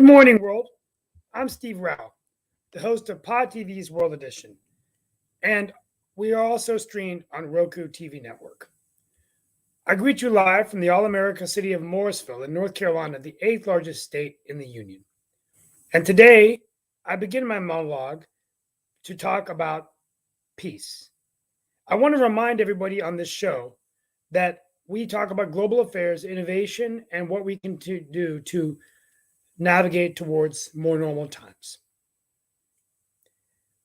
morning, world. I'm Steve Rao, the host of P.O.D TV's World Edition, and we are also streamed on Roku TV network. I greet you live from the All-America city of Morrisville in North Carolina, the 8th largest state in the Union. And today, I begin my monologue to talk about peace. I want to remind everybody on this show that we talk about global affairs, innovation, and what we can do to navigate towards more normal times.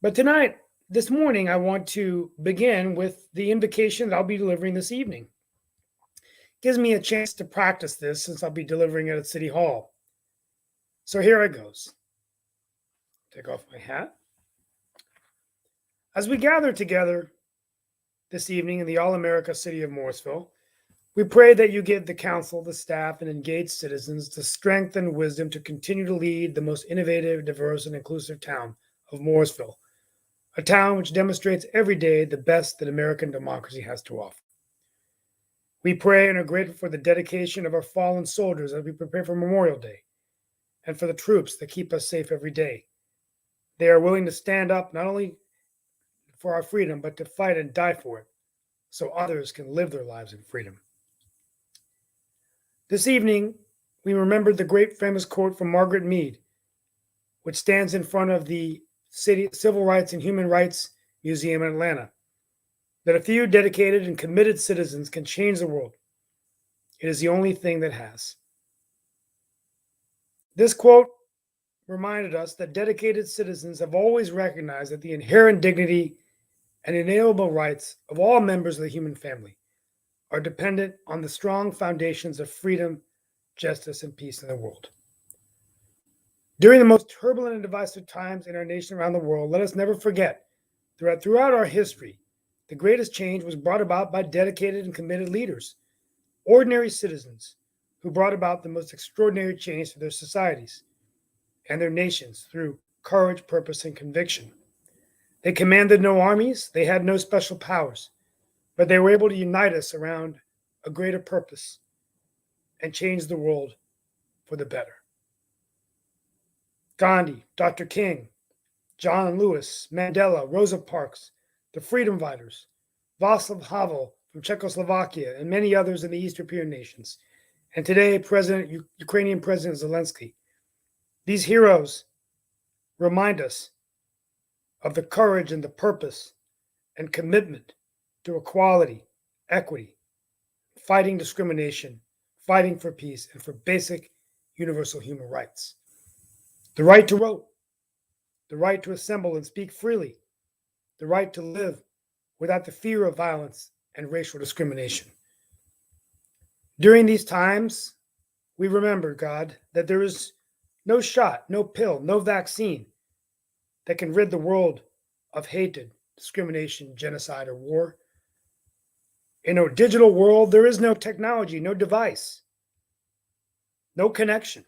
But tonight, this morning, I want to begin with the invocation that I'll be delivering this evening. Gives me a chance to practice this since I'll be delivering it at City Hall. So here it goes. Take off my hat. As we gather together this evening in the All-America city of Morrisville, we pray that you give the council, the staff, and engaged citizens the strength and wisdom to continue to lead the most innovative, diverse, and inclusive town of Morrisville, a town which demonstrates every day the best that American democracy has to offer. We pray and are grateful for the dedication of our fallen soldiers as we prepare for Memorial Day, and for the troops that keep us safe every day. They are willing to stand up not only for our freedom, but to fight and die for it, so others can live their lives in freedom. This evening, we remembered the great famous quote from Margaret Mead, which stands in front of the City Civil Rights and Human Rights Museum in Atlanta, that a few dedicated and committed citizens can change the world. It is the only thing that has. This quote reminded us that dedicated citizens have always recognized that the inherent dignity and inalienable rights of all members of the human family are dependent on the strong foundations of freedom, justice, and peace in the world. During the most turbulent and divisive times in our nation around the world, let us never forget, throughout our history, the greatest change was brought about by dedicated and committed leaders, ordinary citizens who brought about the most extraordinary change to their societies and their nations through courage, purpose, and conviction. They commanded no armies, they had no special powers, but they were able to unite us around a greater purpose and change the world for the better. Gandhi, Dr. King, John Lewis, Mandela, Rosa Parks, the Freedom Fighters, Václav Havel from Czechoslovakia, and many others in the East European nations, and today Ukrainian President Zelensky. These heroes remind us of the courage and the purpose and commitment to equality, equity, fighting discrimination, fighting for peace, and for basic universal human rights. The right to vote, the right to assemble and speak freely, the right to live without the fear of violence and racial discrimination. During these times, we remember, God, that there is no shot, no pill, no vaccine that can rid the world of hatred, discrimination, genocide, or war. In a digital world, there is no technology, no device, no connection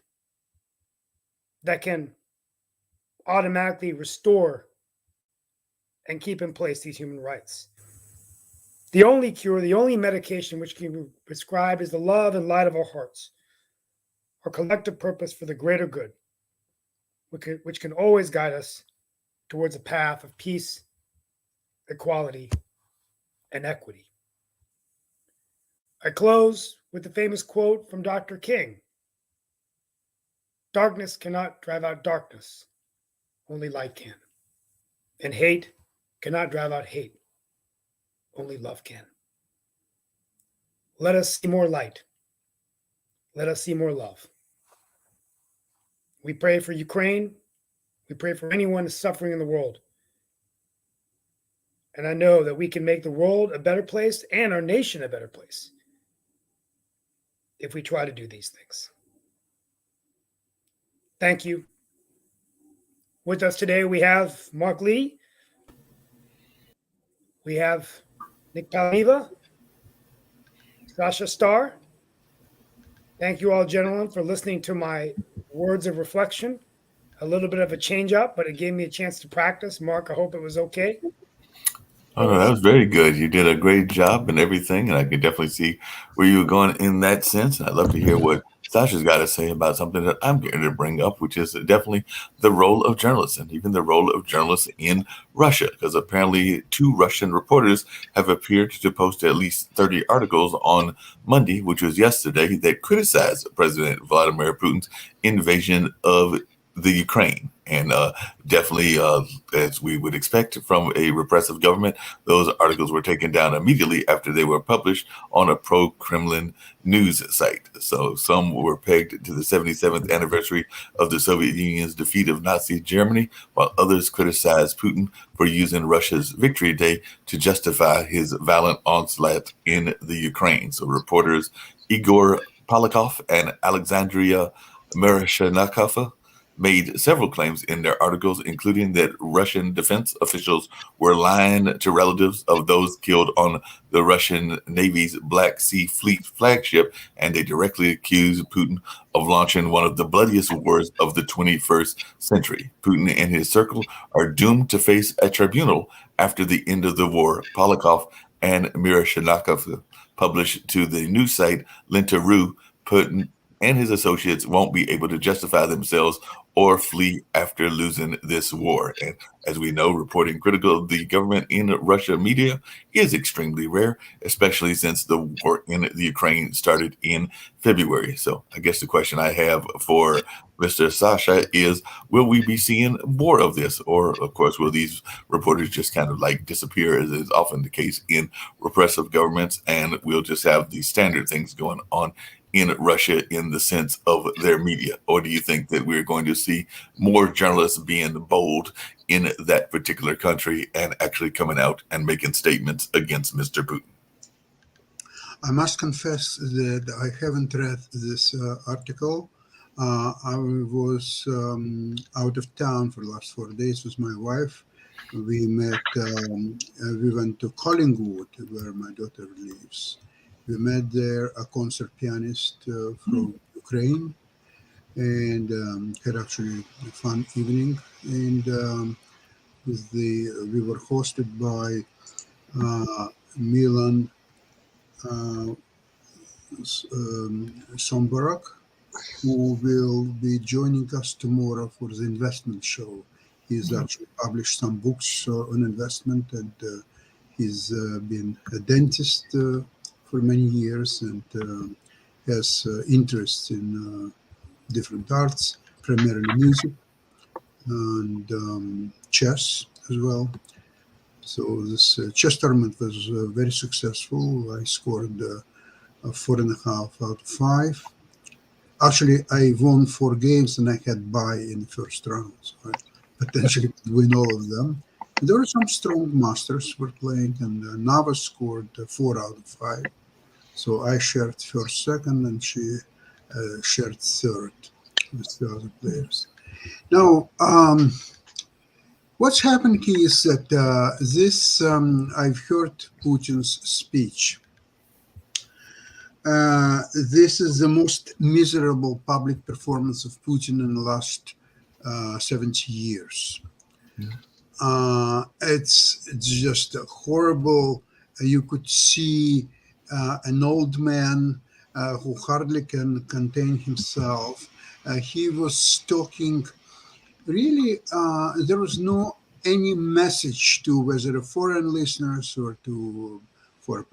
that can automatically restore and keep in place these human rights. The only cure, the only medication which can be prescribed is the love and light of our hearts, our collective purpose for the greater good, which can always guide us towards a path of peace, equality, and equity. I close with the famous quote from Dr. King. Darkness cannot drive out darkness, only light can. And hate cannot drive out hate, only love can. Let us see more light. Let us see more love. We pray for Ukraine. We pray for anyone suffering in the world. And I know that we can make the world a better place and our nation a better place if we try to do these things. Thank you. With us today, we have Mark Lee. We have Nick Palaniva, Sasha Starr. Thank you all, gentlemen, for listening to my words of reflection. A little bit of a change up, but it gave me a chance to practice. Mark, I hope it was okay. Oh, no, that was very good. You did a great job and everything, and I could definitely see where you were going in that sense. And I'd love to hear what Sasha's got to say about something that I'm going to bring up, which is definitely the role of journalists and even the role of journalists in Russia, because apparently 2 Russian reporters have appeared to post at least 30 articles on Monday, which was yesterday, that criticized President Vladimir Putin's invasion of the Ukraine. And definitely, as we would expect from a repressive government, those articles were taken down immediately after they were published on a pro-Kremlin news site. So some were pegged to the 77th anniversary of the Soviet Union's defeat of Nazi Germany, while others criticized Putin for using Russia's Victory Day to justify his violent onslaught in the Ukraine. So reporters Igor Polakov and Alexandria Miroshnikova made several claims in their articles, including that Russian defense officials were lying to relatives of those killed on the Russian Navy's Black Sea Fleet flagship, and they directly accused Putin of launching one of the bloodiest wars of the 21st century. Putin and his circle are doomed to face a tribunal after the end of the war, Polakov and Miroshnikov published to the news site Lenta.ru. Putin and his associates won't be able to justify themselves or flee after losing this war. And as we know, reporting critical of the government in Russia media is extremely rare, especially since the war in the Ukraine started in February. So I guess the question I have for Mr. Sasha is, will we be seeing more of this? Or, of course, will these reporters just kind of like disappear, as is often the case in repressive governments, and we'll just have the standard things going on in Russia in the sense of their media? Or do you think that we're going to see more journalists being bold in that particular country and actually coming out and making statements against Mr. Putin? I must confess that I haven't read this article. I was out of town for the last 4 days with my wife. We met, we went to Collingwood, where my daughter lives. We met there a concert pianist from Ukraine, and had actually a fun evening. And we were hosted by Milan Sombarak, who will be joining us tomorrow for the investment show. He's actually published some books on investment, and he's been a dentist for many years, and has interests in different arts, primarily music and chess as well. So this chess tournament was very successful. I scored 4.5 out of 5. Actually, I won 4 games and I had bye in the first round, so I potentially could win all of them. And there were some strong masters were playing, and Nava scored 4 out of 5. So I shared first, second, and she shared third with the other players. Now, what's happened here is that I've heard Putin's speech. This is the most miserable public performance of Putin in the last 70 years. It's just horrible. You could see an old man who hardly can contain himself. He was talking, really, there was no any message to whether foreign listeners or for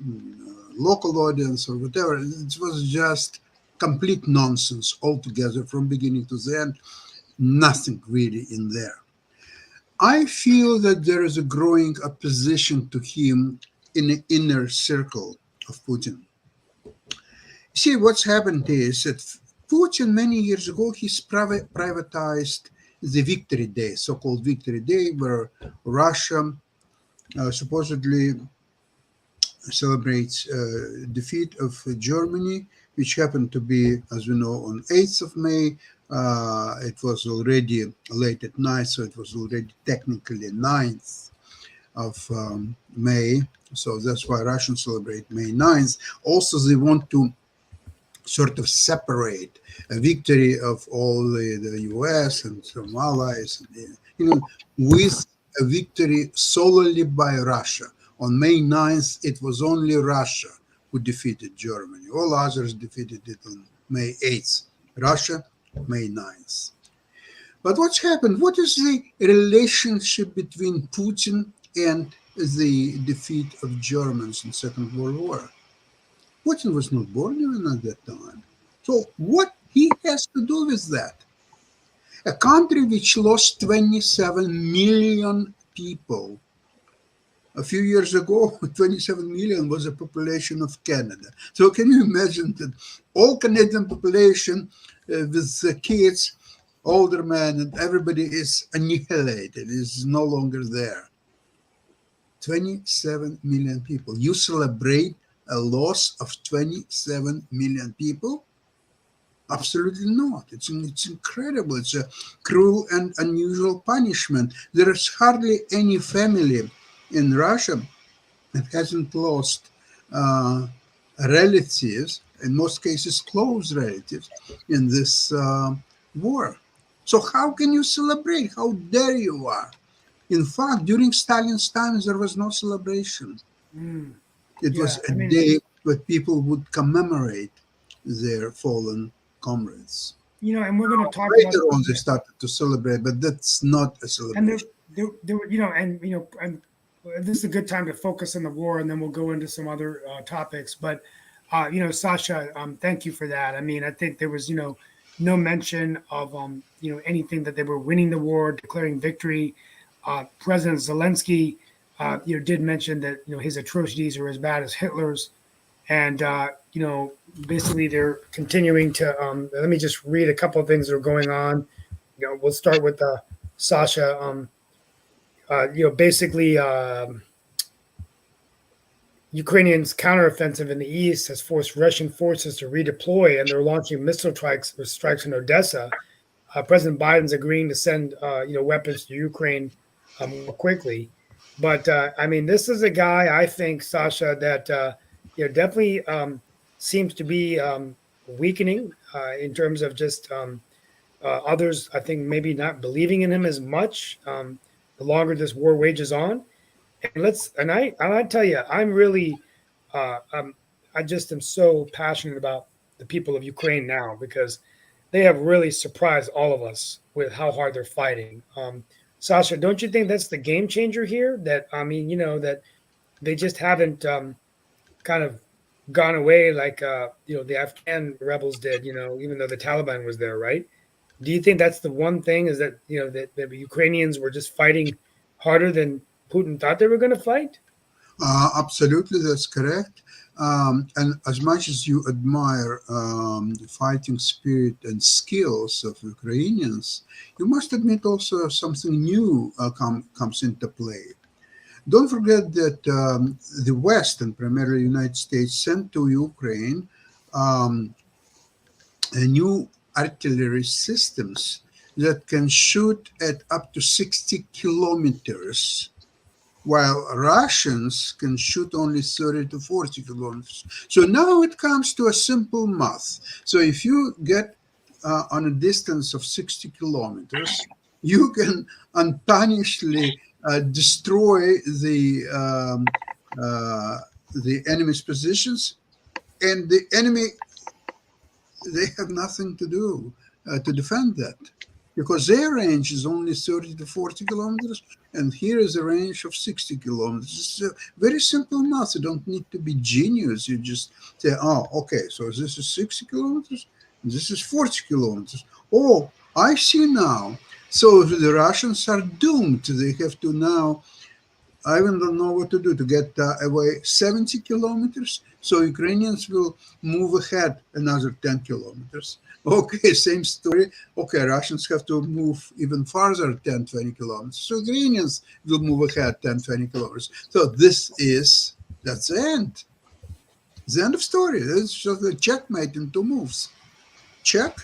local audience or whatever. It was just complete nonsense altogether from beginning to the end. Nothing really in there. I feel that there is a growing opposition to him in the inner circle of Putin. See, what's happened is that Putin, many years ago, he's privatized the Victory Day, so-called Victory Day, where Russia supposedly celebrates defeat of Germany, which happened to be, as we know, on 8th of May. It was already late at night, so it was already technically 9th of May. So that's why Russians celebrate May 9th. Also, they want to sort of separate a victory of all the US and some allies, with a victory solely by Russia. On May 9th, it was only Russia who defeated Germany. All others defeated it on May 8th, Russia, May 9th. But what's happened? What is the relationship between Putin and the defeat of Germans in Second World War? Putin was not born even at that time. So what he has to do with that? A country which lost 27 million people. A few years ago, 27 million was the population of Canada. So can you imagine that all Canadian population with the kids, older men, and everybody is annihilated, is no longer there. 27 million people. You celebrate a loss of 27 million people? Absolutely not. It's incredible. It's a cruel and unusual punishment. There is hardly any family in Russia that hasn't lost relatives, in most cases close relatives, in this war. So how can you celebrate? How dare you are? In fact, during Stalin's times, there was no celebration. Mm. It was a day where people would commemorate their fallen comrades. And we're going to talk Later about on, they started to celebrate, but that's not a celebration. And and this is a good time to focus on the war, and then we'll go into some other topics. But Sasha, thank you for that. I mean, I think there was no mention of anything that they were winning the war, declaring victory. President Zelensky, did mention that his atrocities are as bad as Hitler's, and basically they're continuing to. Let me just read a couple of things that are going on. We'll start with Sasha. Basically, Ukrainians' counteroffensive in the east has forced Russian forces to redeploy, and they're launching missile strikes in Odessa. President Biden's agreeing to send weapons to Ukraine more quickly. But I mean, this is a guy, I think, Sasha, that definitely seems to be weakening in terms of just others, I think, maybe not believing in him as much the longer this war wages on. And I tell you, I'm really I just am so passionate about the people of Ukraine now, because they have really surprised all of us with how hard they're fighting. Sasha, don't you think that's the game changer here? That that they just haven't kind of gone away like the Afghan rebels did. Even though the Taliban was there, right? Do you think that's the one thing, is that that the Ukrainians were just fighting harder than Putin thought they were going to fight? Absolutely, that's correct. And as much as you admire the fighting spirit and skills of Ukrainians, you must admit also something new comes into play. Don't forget that the West, and primarily the United States, sent to Ukraine new artillery systems that can shoot at up to 60 kilometers, while Russians can shoot only 30 to 40 kilometers. So now it comes to a simple math. So if you get on a distance of 60 kilometers, you can unpunishedly destroy the enemy's positions, and the enemy, they have nothing to do to defend that, because their range is only 30 to 40 kilometers, and here is a range of 60 kilometers. It's a very simple math. You don't need to be genius. You just say, oh, okay, so this is 60 kilometers, and this is 40 kilometers. Oh, I see now. So the Russians are doomed. They have to now, I even don't know what to do to get away 70 kilometers. So Ukrainians will move ahead another 10 kilometers. Okay, same story. Okay, Russians have to move even farther, 10, 20 kilometers. So Ukrainians will move ahead 10, 20 kilometers. So that's the end. The end of story. It's just a checkmate in 2 moves. Check,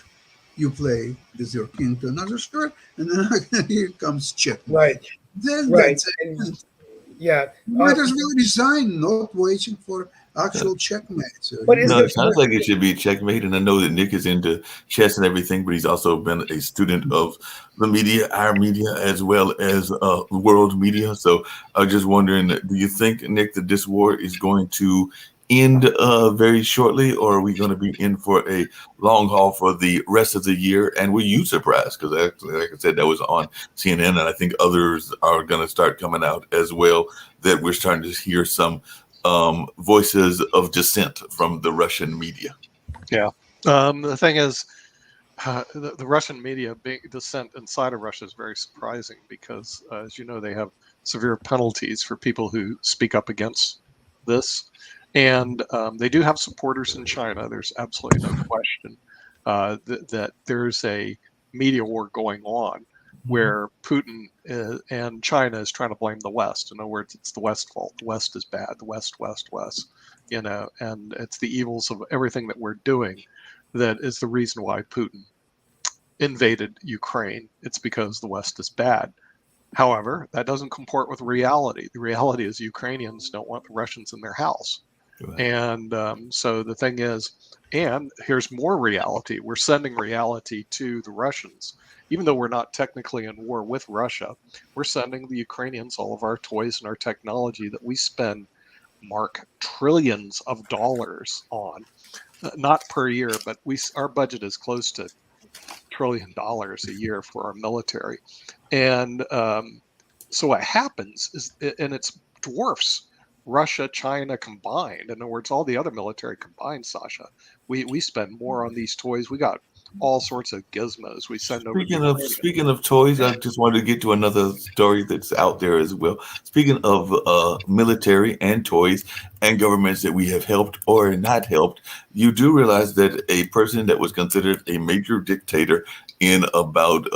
you play with your king to another square, and then here comes checkmate. Right. Then right. You might as well resign, not waiting for actual checkmate. So, it sounds like it should be checkmate. And I know that Nick is into chess and everything, but he's also been a student of the media, our media, as well as world media. So I was just wondering, do you think, Nick, that this war is going to end very shortly, or are we going to be in for a long haul for the rest of the year? And were you surprised? Because actually, like I said, that was on CNN, and I think others are going to start coming out as well, that we're starting to hear some voices of dissent from the Russian media. Yeah. The thing is, the Russian media being dissent inside of Russia is very surprising because, as you know, they have severe penalties for people who speak up against this. And they do have supporters in China. There's absolutely no question that there's a media war going on where Putin and China is trying to blame the West. In other words, it's the West's fault. The West is bad. The West, West, West. And it's the evils of everything that we're doing that is the reason why Putin invaded Ukraine. It's because the West is bad. However, that doesn't comport with reality. The reality is Ukrainians don't want the Russians in their house. Right. And so the thing is, and here's more reality. We're sending reality to the Russians. Even though we're not technically in war with Russia, we're sending the Ukrainians all of our toys and our technology that we spend, Mark, trillions of dollars on. Not per year, but our budget is close to $1 trillion a year for our military. And so what happens is, and it's dwarfs Russia, China combined. In other words, all the other military combined, Sasha. We spend more on these toys. We got all sorts of gizmos we send over. Speaking of toys, I just wanted to get to another story that's out there as well. Speaking of military and toys and governments that we have helped or not helped, you do realize that a person that was considered a major dictator in about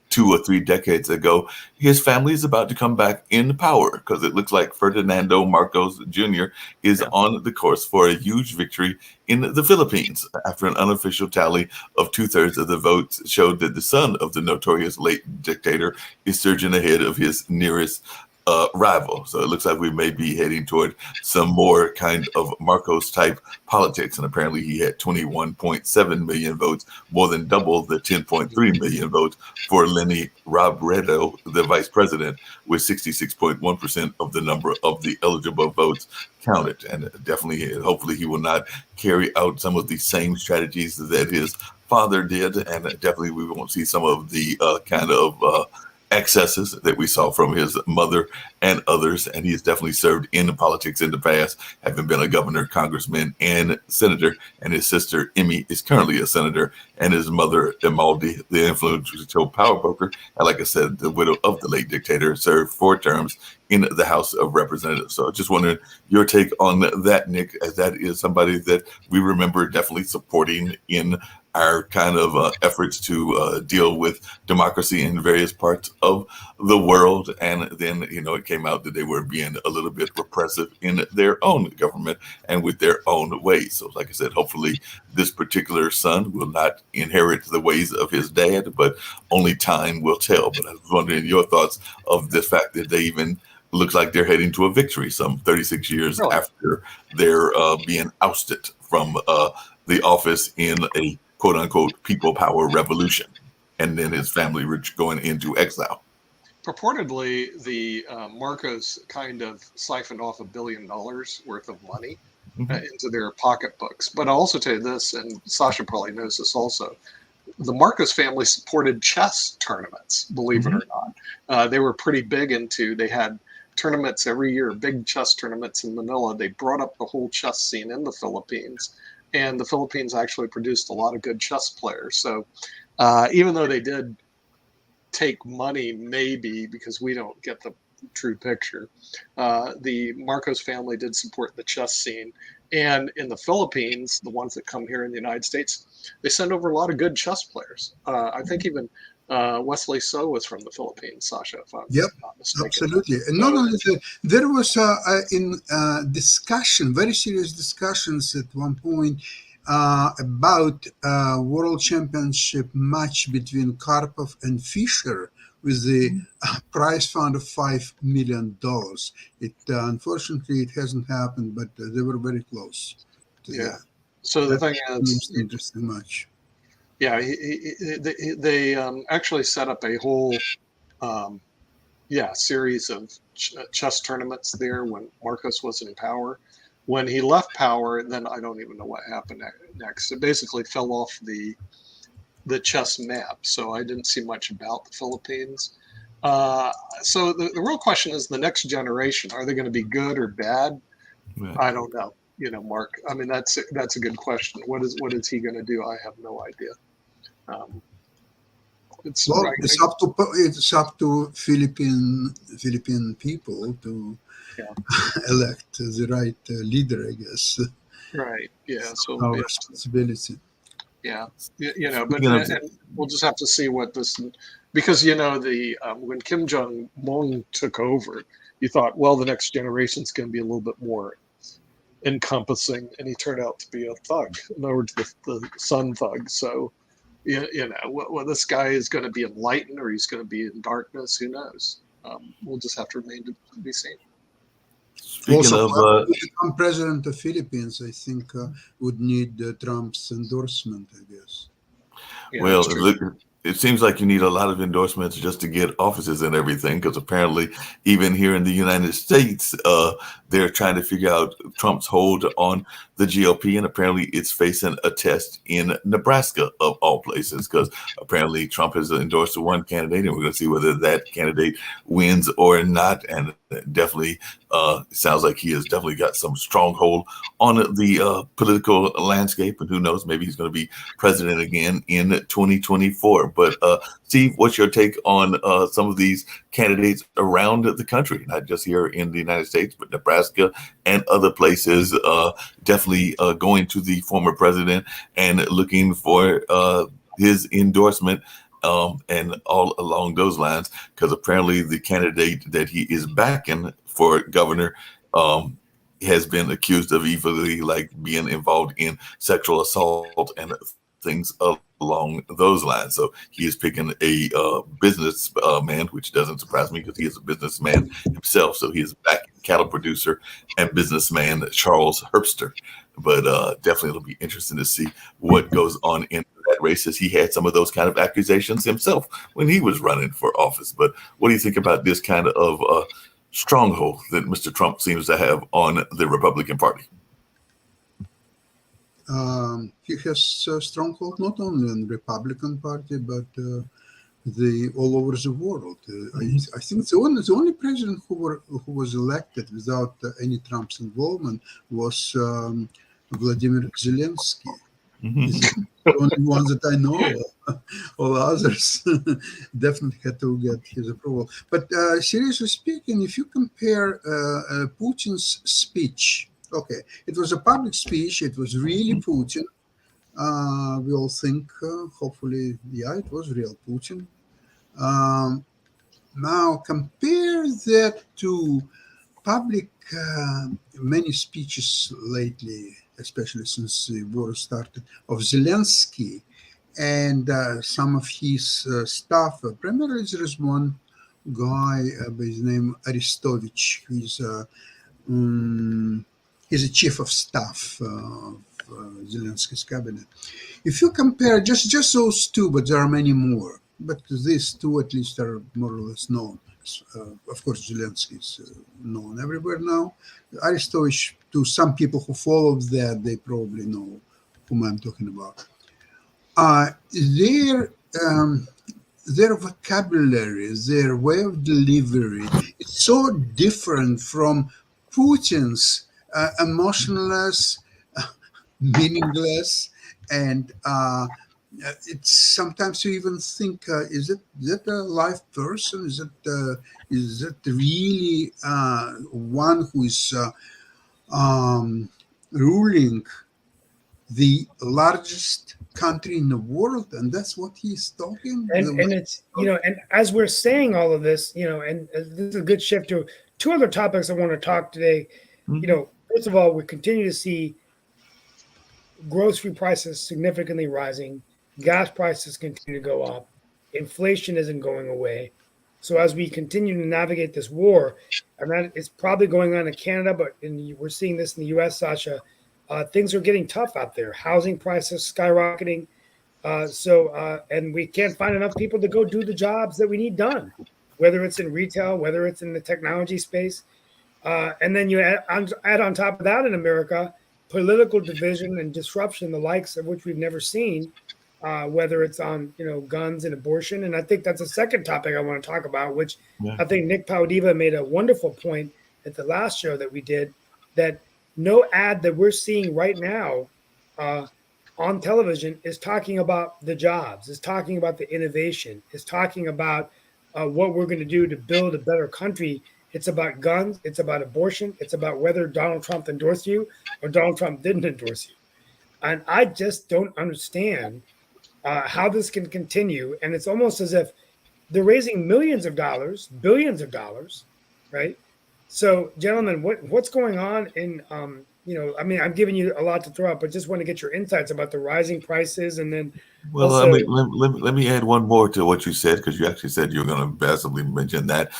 2 or 3 decades ago, his family is about to come back in power because it looks like Ferdinando Marcos Jr. is on the course for a huge victory in the Philippines after an unofficial tally of 2/3 of the votes showed that the son of the notorious late dictator is surging ahead of his nearest rival. So it looks like we may be heading toward some more kind of Marcos type politics. And apparently he had 21.7 million votes, more than double the 10.3 million votes for Lenny Robredo, the vice president, with 66.1% of the number of the eligible votes counted. And definitely, hopefully he will not carry out some of the same strategies that his father did. And definitely we won't see some of the kind of excesses that we saw from his mother and others. And he has definitely served in politics in the past, having been a governor, congressman, and senator. And his sister, Emmy, is currently a senator. And his mother, Imelda, the influential power broker, and like I said, the widow of the late dictator, served 4 terms in the House of Representatives. So just wondering your take on that, Nick, as that is somebody that we remember definitely supporting in our kind of efforts to deal with democracy in various parts of the world. And then, it came out that they were being a little bit repressive in their own government and with their own ways. So like I said, hopefully this particular son will not inherit the ways of his dad, but only time will tell. But I was wondering your thoughts of the fact that they even looks like they're heading to a victory some 36 years after they're being ousted from the office in a quote unquote people power revolution, and then his family going into exile. Purportedly, the Marcos kind of siphoned off $1 billion worth of money into their pocketbooks. But I'll also tell you this, and Sasha probably knows this also, the Marcos family supported chess tournaments, believe it or not. They were pretty big they had tournaments every year, big chess tournaments in Manila. They brought up the whole chess scene in the Philippines. And the Philippines actually produced a lot of good chess players. So even though they did take money, maybe because we don't get the true picture, the Marcos family did support the chess scene. And in the Philippines, the ones that come here in the United States, they send over a lot of good chess players. I think even Wesley So was from the Philippines, Sasha, if I'm not mistaken. Absolutely. And not only that, there was discussion, very serious discussions at one point about world championship match between Karpov and Fischer with the prize fund of $5 million. It unfortunately it hasn't happened, but they were very close to that. So the thing is, interesting match. Yeah, they actually set up a whole series of chess tournaments there when Marcos was in power. When he left power, then I don't even know what happened next. It basically fell off the chess map, so I didn't see much about the Philippines. So the real question is the next generation. Are they going to be good or bad? Right. I don't know. Mark. I mean, that's a good question. What is he going to do? I have no idea. Well, it's up to Philippine people to elect the right leader, I guess. Right. Yeah. So Our responsibility. Yeah. But and we'll just have to see what this, because when Kim Jong-un took over, you thought, well, the next generation is going to be a little bit more encompassing, and he turned out to be a thug. In other words, the sun thug. So, well, this guy is going to be enlightened or he's going to be in darkness. Who knows? We'll just have to remain to be seen. Speaking of to become president of Philippines, I think would need Trump's endorsement, I guess. Yeah, well, it seems like you need a lot of endorsements just to get offices and everything, because apparently even here in the United States, they're trying to figure out Trump's hold on the GOP, and apparently it's facing a test in Nebraska, of all places, because apparently Trump has endorsed one candidate, and we're going to see whether that candidate wins or not. And definitely sounds like he has definitely got some stronghold on the political landscape, and who knows, maybe he's going to be president again in 2024. But Steve, what's your take on some of these candidates around the country, not just here in the United States, but Nebraska and other places, definitely going to the former president and looking for his endorsement and all along those lines, because apparently the candidate that he is backing for governor has been accused of evilly, like, being involved in sexual assault and things along those lines. So he is picking a business man, which doesn't surprise me because he is a businessman himself. So he is backing cattle producer and businessman Charles Herbster. But definitely it'll be interesting to see what goes on in that race, as he had some of those kind of accusations himself when he was running for office. But what do you think about this kind of stronghold that Mr. Trump seems to have on the Republican Party? He has a stronghold not only on the Republican Party, but all over the world. I think the only president who was elected without any Trump's involvement was Vladimir Zelensky. He's the only one that I know of. All others definitely had to get his approval. But seriously speaking, if you compare Putin's speech, okay, it was a public speech. It was really Putin. We all think, hopefully, it was real Putin. Now compare that to public many speeches lately, especially since the war started, of Zelensky and some of his staff. Primarily, there is one guy by the name Aristovich. He's a chief of staff of Zelensky's cabinet. If you compare just those two, but there are many more, but these two at least are more or less known. Of course, Zelensky is known everywhere now. Aristovich, to some people who follow that, they probably know whom I'm talking about. Their vocabulary, their way of delivery is so different from Putin's emotionless, meaningless, and it's sometimes you even think, is that a live person? Is it really one who is ruling the largest country in the world? And that's what he's talking. And it's, and as we're saying all of this, and this is a good shift to two other topics I want to talk today. First of all, we continue to see grocery prices significantly rising. Gas prices continue to go up. Inflation isn't going away. So as we continue to navigate this war, and that is probably going on in Canada, but we're seeing this in the U.S., Sasha, things are getting tough out there. Housing prices skyrocketing. And we can't find enough people to go do the jobs that we need done, whether it's in retail, whether it's in the technology space. And then you add on top of that in America political division and disruption, the likes of which we've never seen, whether it's on guns and abortion. And I think that's a second topic I want to talk about, which Yeah. I think Nick Paudiva made a wonderful point at the last show that we did, that no ad that we're seeing right now on television is talking about the jobs, is talking about the innovation, is talking about what we're going to do to build a better country. It's about guns. It's about abortion. It's about whether Donald Trump endorsed you or Donald Trump didn't endorse you. And I just don't understand how this can continue. And it's almost as if they're raising millions of dollars, billions of dollars, right? So, gentlemen, what's going on in I mean, I'm giving you a lot to throw out, but just want to get your insights about the rising prices, and then Well, also, let me add one more to what you said, because you actually said you were going to passively mention that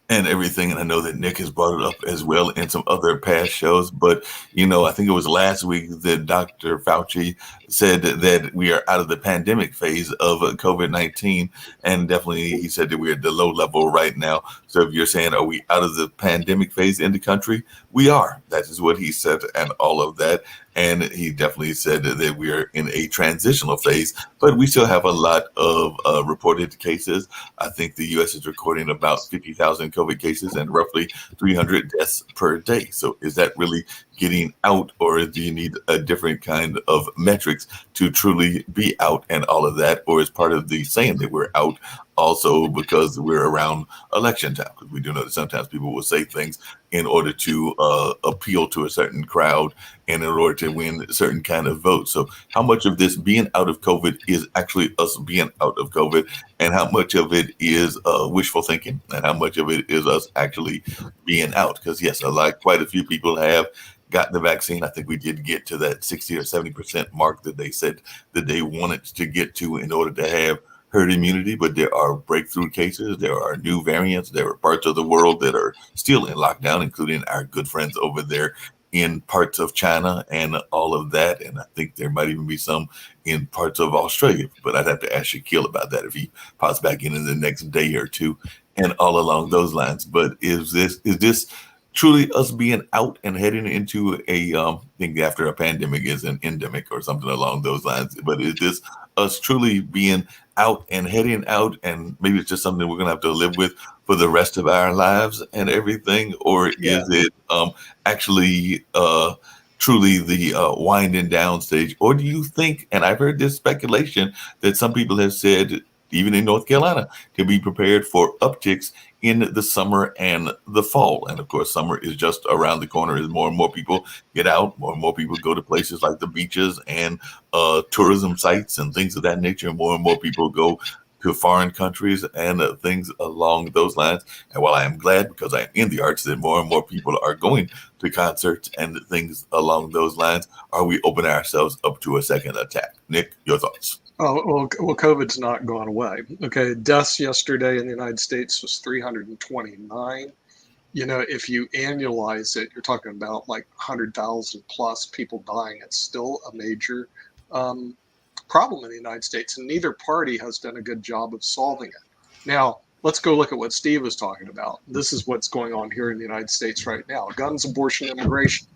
and everything. And I know that Nick has brought it up as well in some other past shows. But, I think it was last week that Dr. Fauci said that we are out of the pandemic phase of COVID-19. And definitely he said that we're at the low level right now. So if you're saying, are we out of the pandemic phase in the country? We are. That is what he said, and all of that. And he definitely said that we are in a transitional phase, but we still have a lot of reported cases. I think the U.S. is recording about 50,000 COVID cases and roughly 300 deaths per day. So is that really getting out, or do you need a different kind of metrics to truly be out and all of that? Or is part of the saying that we're out also because we're around election time? Because we do know that sometimes people will say things in order to appeal to a certain crowd and in order to win a certain kind of vote. So how much of this being out of COVID is actually us being out of COVID, and how much of it is wishful thinking, and how much of it is us actually being out? Because yes, quite a few people have got the vaccine. I think we did get to that 60 or 70% mark that they said that they wanted to get to in order to have herd immunity, but there are breakthrough cases. There are new variants. There are parts of the world that are still in lockdown, including our good friends over there in parts of China and all of that. And I think there might even be some in parts of Australia, but I'd have to ask Shaquille about that if he pops back in the next day or two and all along those lines. But is this truly us being out and heading into a thing after a pandemic is an endemic or something along those lines? But is this us truly being out and heading out, and maybe it's just something we're gonna have to live with for the rest of our lives and everything? Or is it actually truly the winding down stage? Or do you think, and I've heard this speculation that some people have said, even in North Carolina, to be prepared for upticks in the summer and the fall. And of course, summer is just around the corner as more and more people get out, more and more people go to places like the beaches and tourism sites and things of that nature. More and more people go to foreign countries and things along those lines. And while I am glad, because I am in the arts, that more and more people are going to concerts and things along those lines, are we opening ourselves up to a second attack? Nick, your thoughts? Oh, well, COVID's not gone away. Okay, deaths yesterday in the United States was 329. If you annualize it, you're talking about like 100,000 plus people dying. It's still a major problem in the United States, and neither party has done a good job of solving it. Now, let's go look at what Steve was talking about. This is what's going on here in the United States right now: guns, abortion, immigration.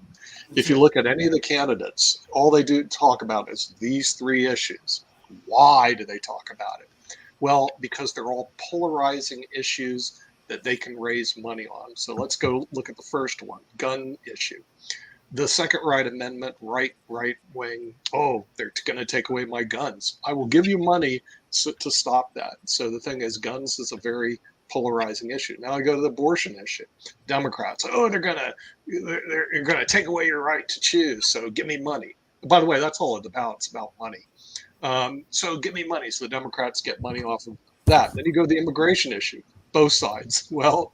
If you look at any of the candidates, all they do talk about is these three issues. Why do they talk about it? Well, because they're all polarizing issues that they can raise money on. So let's go look at the first one, gun issue. The Second Right Amendment, right wing, they're going to take away my guns. I will give you money to stop that. So the thing is, guns is a very polarizing issue. Now I go to the abortion issue. Democrats, they're going to take away your right to choose. So give me money. By the way, that's all it's about. It's about money. So give me money. So the Democrats get money off of that. Then you go to the immigration issue. Both sides. Well,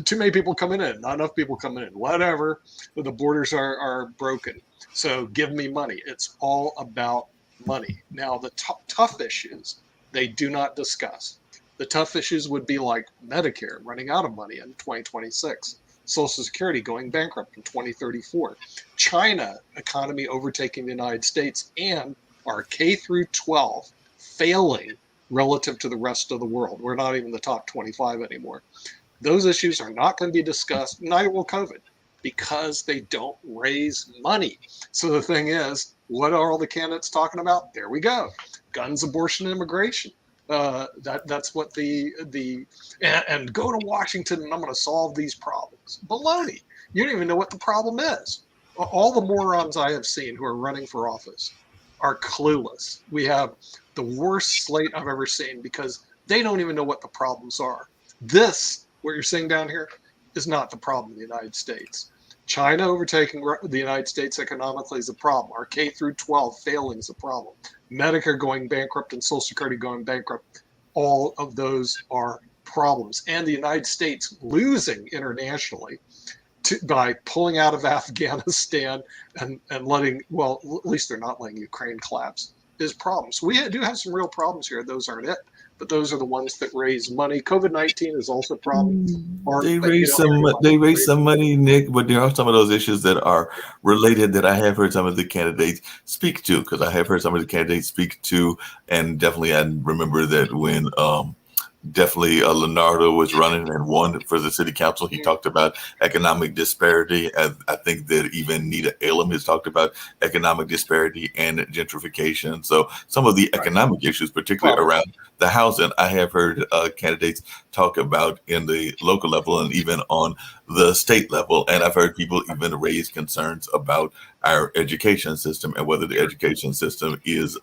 too many people coming in, not enough people coming in, whatever. The borders are broken. So give me money. It's all about money. Now, the tough issues, they do not discuss. The tough issues would be like Medicare running out of money in 2026, Social Security going bankrupt in 2034, China economy overtaking the United States, and our K through 12 failing relative to the rest of the world. We're not even the top 25 anymore. Those issues are not going to be discussed. Neither will COVID. because they don't raise money. So the thing is, what are all the candidates talking about? There we go. Guns, abortion, immigration. That's what and go to Washington and I'm going to solve these problems. Baloney. You don't even know what the problem is. All the morons I have seen who are running for office are clueless. We have the worst slate I've ever seen because they don't even know what the problems are. This, what you're seeing down here, is not the problem in the United States. China overtaking the United States economically is a problem. Our K through 12 failing is a problem. Medicare going bankrupt and Social Security going bankrupt. All of those are problems. And the United States losing internationally by pulling out of Afghanistan and letting, well, at least they're not letting Ukraine collapse, is problems. We do have some real problems here. Those aren't it. But those are the ones that raise money. COVID-19 is also a problem. They raise some money, Nick, but there are some of those issues that are related that I have heard some of the candidates speak to, because I have heard some of the candidates speak to, and definitely I remember that when definitely Leonardo was running and won for the city council. He talked about economic disparity. I think that even Nita Elam has talked about economic disparity and gentrification. So some of the economic issues, particularly around the housing, I have heard candidates talk about in the local level and even on the state level. And I've heard people even raise concerns about our education system and whether the education system is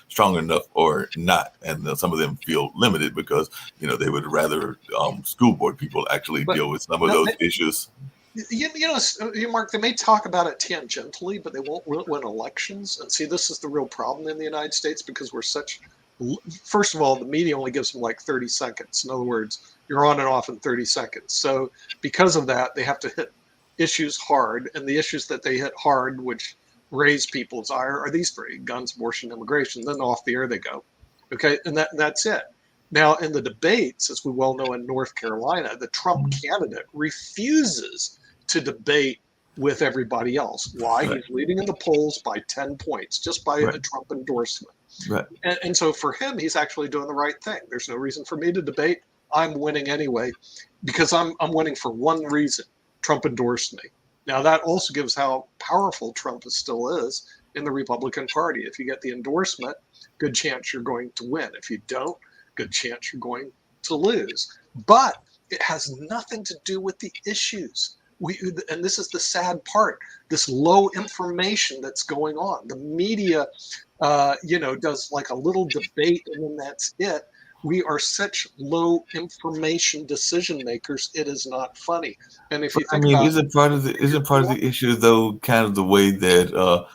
strong enough or not. And some of them feel limited because, you know, they would rather school board people actually deal with some of those issues. You know, Mark, they may talk about it tangentially, but they won't win elections. And see, this is the real problem in the United States because we're such, first of all, the media only gives them like 30 seconds. In other words, you're on and off in 30 seconds. So because of that, they have to hit issues hard. And the issues that they hit hard, which raise people's ire, are these three: guns, abortion, immigration. Then off the air they go. Okay, and that's it. Now, in the debates, as we well know in North Carolina, the Trump candidate refuses to debate with everybody else. Why? Right. He's leading in the polls by 10 points, just by a Trump endorsement. Right. And so for him, he's actually doing the right thing. There's no reason for me to debate. I'm winning anyway because I'm winning for one reason. Trump endorsed me. Now, that also gives how powerful Trump still is in the Republican Party. If you get the endorsement, good chance you're going to win. If you don't, good chance you're going to lose. But it has nothing to do with the issues. And this is the sad part, this low information that's going on. The media, does like a little debate and then that's it. We are such low information decision makers. It is not funny. And if you think about, isn't part of the issue though, kind of the way that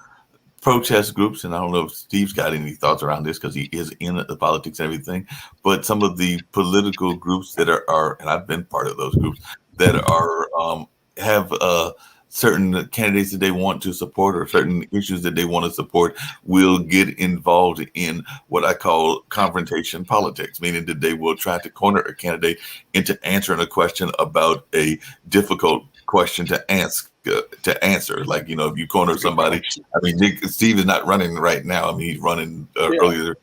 protest groups, and I don't know if Steve's got any thoughts around this because he is in the politics and everything, but some of the political groups that are, and I've been part of those groups that are have certain candidates that they want to support or certain issues that they want to support will get involved in what I call confrontation politics, meaning that they will try to corner a candidate into answering a question about a difficult question to answer. Like, you know, if you corner somebody, I mean, Steve is not running right now. I mean, he's running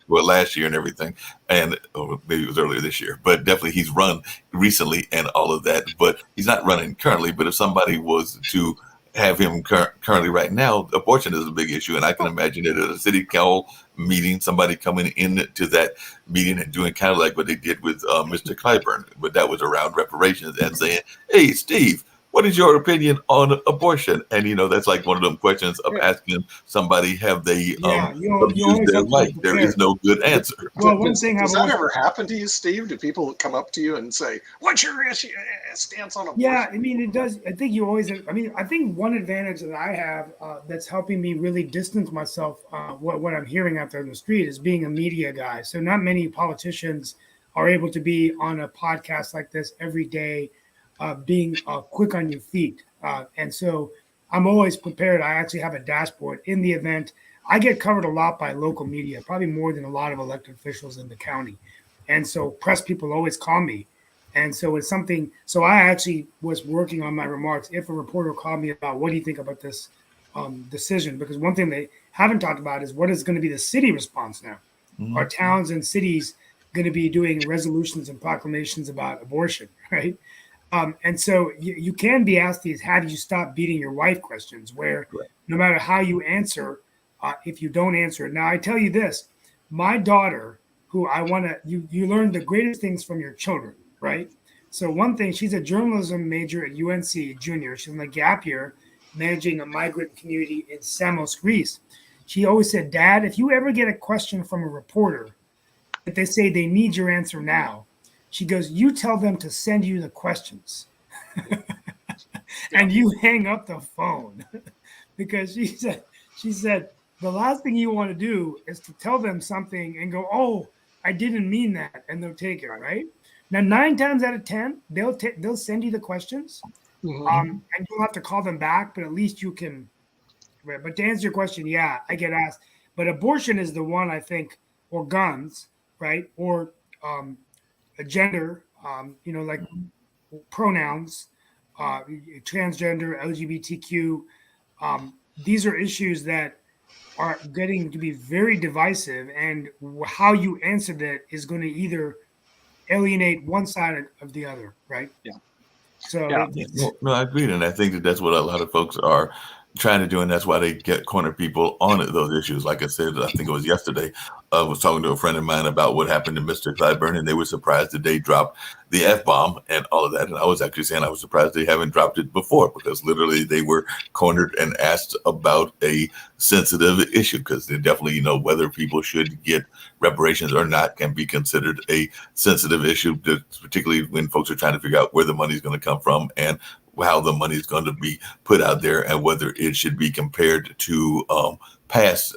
last year and everything, and maybe it was earlier this year, but definitely he's run recently and all of that, but he's not running currently. But if somebody was to have him currently right now, abortion is a big issue. And I can imagine that at a city council meeting, somebody coming into that meeting and doing kind of like what they did with Mr. Clyburn, but that was around reparations and saying, hey, Steve, what is your opinion on abortion? And, you know, that's like one of them questions of asking somebody, have they abused their right? There is no good answer. Well, one thing does that ever happen to you, Steve? Do people come up to you and say, what's your stance on abortion? Yeah, I mean, it does. I think you always, I think one advantage that I have that's helping me really distance myself, what I'm hearing out there in the street is being a media guy. So not many politicians are able to be on a podcast like this every day, being quick on your feet. And so I'm always prepared. I actually have a dashboard in the event. I get covered a lot by local media, probably more than a lot of elected officials in the county. And so press people always call me. And so it's something, so I actually was working on my remarks. If a reporter called me about, what do you think about this decision? Because one thing they haven't talked about is what is going to be the city response now. Mm-hmm. Are towns and cities going to be doing resolutions and proclamations about abortion, right? And so you can be asked these "How do you stop beating your wife?" questions, where no matter how you answer, if you don't answer it. Now, I tell you this: my daughter, who I want to, you learn the greatest things from your children, right? So one thing, she's a journalism major at UNC Junior. She's in a gap year, managing a migrant community in Samos, Greece. She always said, "Dad, if you ever get a question from a reporter, if they say they need your answer now," she goes, "you tell them to send you the questions." And you hang up the phone because she said the last thing you want to do is to tell them something and go, "Oh, I didn't mean that," and they'll take it, right? Now 9 times out of 10 they'll send you the questions, and you'll have to call them back, but at least you can. Right. But to answer your question, yeah, I get asked, but abortion is the one I think, or guns, right, or a gender, like pronouns, transgender, LGBTQ. These are issues that are getting to be very divisive, and how you answer that is going to either alienate one side of the other, right? Yeah. So Yeah. No, I agree, and I think that that's what a lot of folks are trying to do, and that's why they get corner people on those issues. Like I said, I think it was yesterday, I was talking to a friend of mine about what happened to Mr. Clyburn, and they were surprised that they dropped the F-bomb and all of that. And I was actually saying I was surprised they haven't dropped it before, because literally they were cornered and asked about a sensitive issue, because they definitely, whether people should get reparations or not can be considered a sensitive issue, particularly when folks are trying to figure out where the money is going to come from and how the money is going to be put out there, and whether it should be compared to past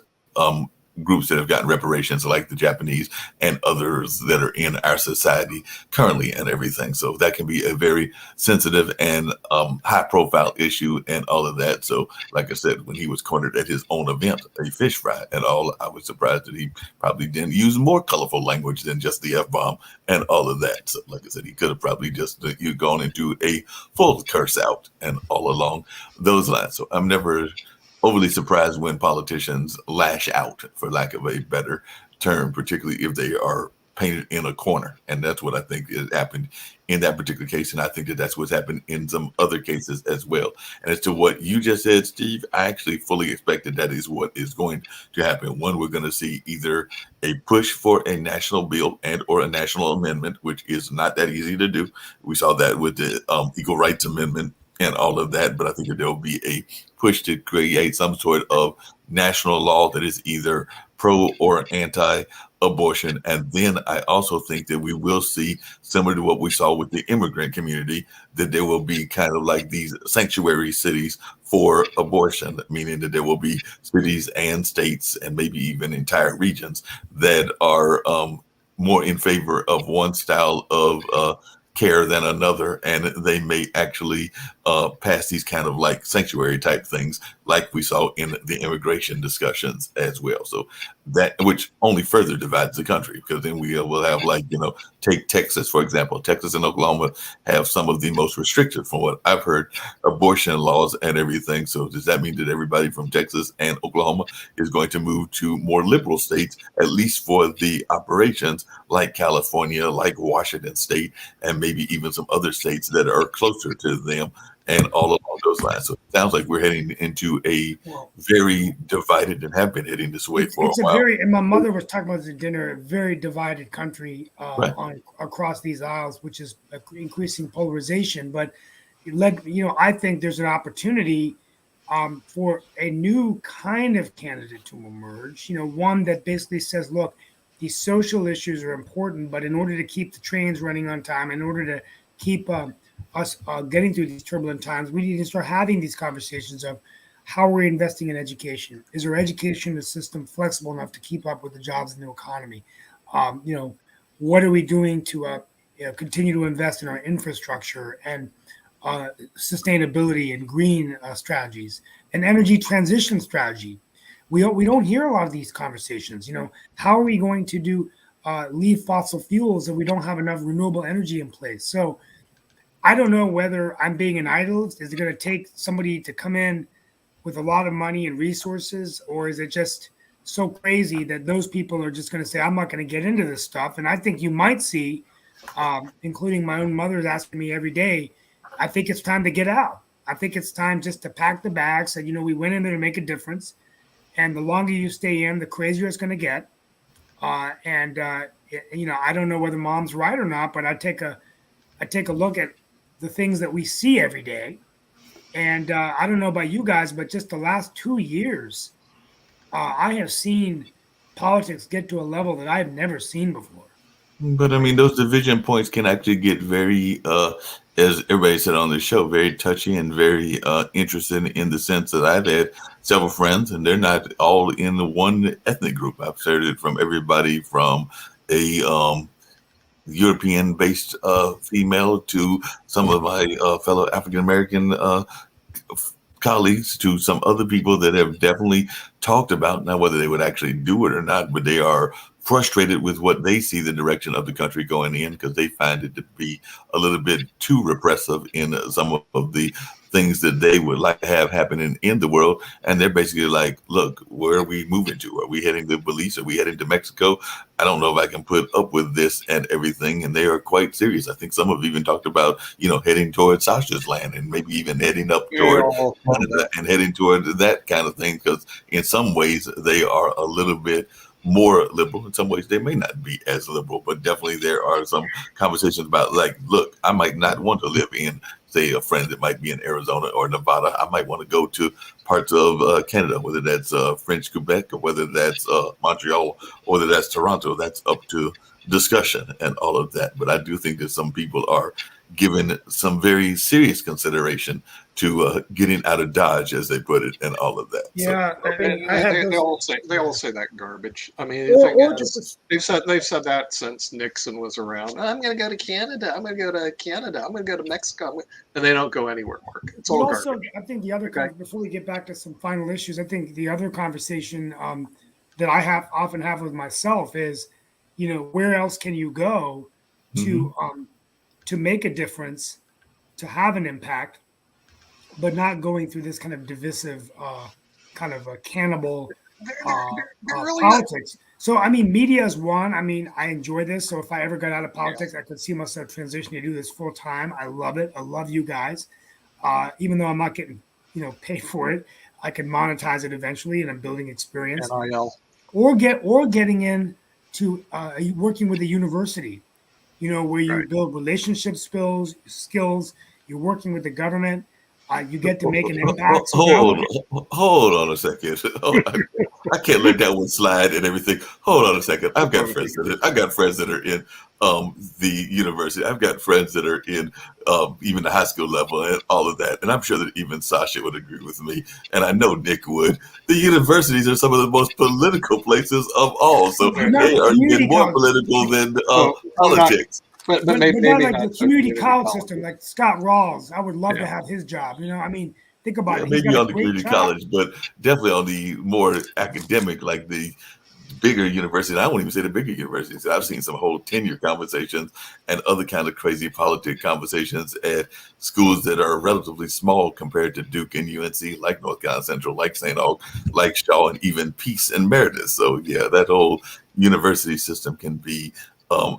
groups that have gotten reparations, like the Japanese and others that are in our society currently and everything. So that can be a very sensitive and high profile issue and all of that. So like I said, when he was cornered at his own event, a fish fry and all, I was surprised that he probably didn't use more colorful language than just the F-bomb and all of that. So like I said, he could have probably just gone into a full curse out and all along those lines. So I'm never overly surprised when politicians lash out, for lack of a better term, particularly if they are painted in a corner. And that's what I think has happened in that particular case. And I think that that's what's happened in some other cases as well. And as to what you just said, Steve, I actually fully expected that is what is going to happen. One, we're going to see either a push for a national bill and or a national amendment, which is not that easy to do. We saw that with the Equal Rights Amendment and all of that. But I think that there will be a push to create some sort of national law that is either pro or anti-abortion. And then I also think that we will see, similar to what we saw with the immigrant community, that there will be kind of like these sanctuary cities for abortion, meaning that there will be cities and states and maybe even entire regions that are more in favor of one style of care than another, and they may actually pass these kind of like sanctuary type things, like we saw in the immigration discussions as well. So that, which only further divides the country, because then we will have, like, take Texas, for example. Texas and Oklahoma have some of the most restrictive, from what I've heard, abortion laws and everything. So does that mean that everybody from Texas and Oklahoma is going to move to more liberal states, at least for the operations, like California, like Washington State, and maybe even some other states that are closer to them, and all along those lines? So it sounds like we're heading into a very divided, and have been heading this way for a while. And my mother was talking about this at dinner, a very divided country across these aisles, which is increasing polarization. But I think there's an opportunity for a new kind of candidate to emerge, one that basically says, look, these social issues are important, but in order to keep the trains running on time, in order to keep us getting through these turbulent times, we need to start having these conversations of how we're investing in education. Is our education system flexible enough to keep up with the jobs in the economy? What are we doing to continue to invest in our infrastructure and sustainability and green strategies and energy transition strategy? We don't hear a lot of these conversations. How are we going to leave fossil fuels if we don't have enough renewable energy in place? So I don't know whether I'm being an idolist. Is it going to take somebody to come in with a lot of money and resources, or is it just so crazy that those people are just going to say, I'm not going to get into this stuff? And I think you might see, including my own mother's asking me every day, I think it's time to get out. I think it's time just to pack the bags. And, we went in there to make a difference. And the longer you stay in, the crazier it's going to get. I don't know whether mom's right or not, but I take a look at the things that we see every day. And I don't know about you guys, but just the last 2 years, I have seen politics get to a level that I've never seen before. But I mean, those division points can actually get very, as everybody said on the show, very touchy and very interesting in the sense that I've had several friends, and they're not all in the one ethnic group. I've heard it from everybody from a European-based female to some of my fellow African American colleagues to some other people that have definitely talked about, now whether they would actually do it or not, but they are frustrated with what they see the direction of the country going in, because they find it to be a little bit too repressive in some of the things that they would like to have happening in the world. And they're basically like, look, where are we moving to? Are we heading to Belize? Are we heading to Mexico? I don't know if I can put up with this and everything. And they are quite serious. I think some have even talked about, heading toward Sasha's land and maybe even heading up toward Canada and heading toward that kind of thing. Because in some ways they are a little bit more liberal. In some ways they may not be as liberal, but definitely there are some conversations about, like, look, I might not want to live in, say, a friend that might be in Arizona or Nevada. I might want to go to parts of Canada, whether that's French Quebec or whether that's Montreal or whether that's Toronto. That's up to discussion and all of that. But I do think that some people are given some very serious consideration to getting out of Dodge, as they put it, and all of that. Yeah, So, they all say that garbage. I mean, they've said that since Nixon was around. I'm going to go to Canada. I'm going to go to Canada. I'm going to go to Mexico, and they don't go anywhere, Mark. It's all garbage. I think the other before we get back to some final issues, I think the other conversation that I often have with myself is, where else can you go to make a difference, to have an impact, but not going through this kind of divisive, kind of a cannibal politics. So, I mean, media is one. I mean, I enjoy this. So if I ever got out of politics, I could see myself transitioning to do this full time. I love it. I love you guys. Even though I'm not getting, paid for it, I can monetize it eventually, and I'm building experience. NIL. Or getting in to working with a university, where you build relationship skills. You're working with the government. You get to make an impact. Hold on a second. I can't let that one slide and everything. Hold on a second. I've got friends that are in the university. I've got friends that are in even the high school level and all of that. And I'm sure that even Sasha would agree with me. And I know Nick would. The universities are some of the most political places of all. So they are even more political than politics. But not maybe like not the community college system, like Scott Rawls. I would love to have his job. I mean, think about it. Maybe on the community college, but definitely on the more academic, like the bigger universities. I won't even say the bigger universities. I've seen some whole tenure conversations and other kind of crazy politic conversations at schools that are relatively small compared to Duke and UNC, like North Carolina Central, like St. Aug, like Shaw, and even Peace and Meredith. So yeah, that whole university system can be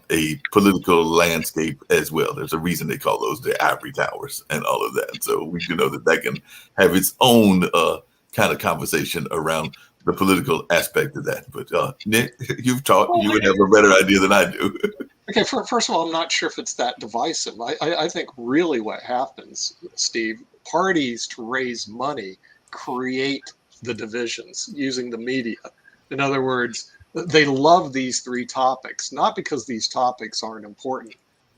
a political landscape as well. There's a reason they call those the ivory towers and all of that. So we do know that can have its own kind of conversation around the political aspect of that. But Nick, you've talked, you would have a better idea than I do. Okay, first of all, I'm not sure if it's that divisive. I think really what happens, Steve, parties to raise money create the divisions using the media. In other words, they love these three topics, not because these topics aren't important.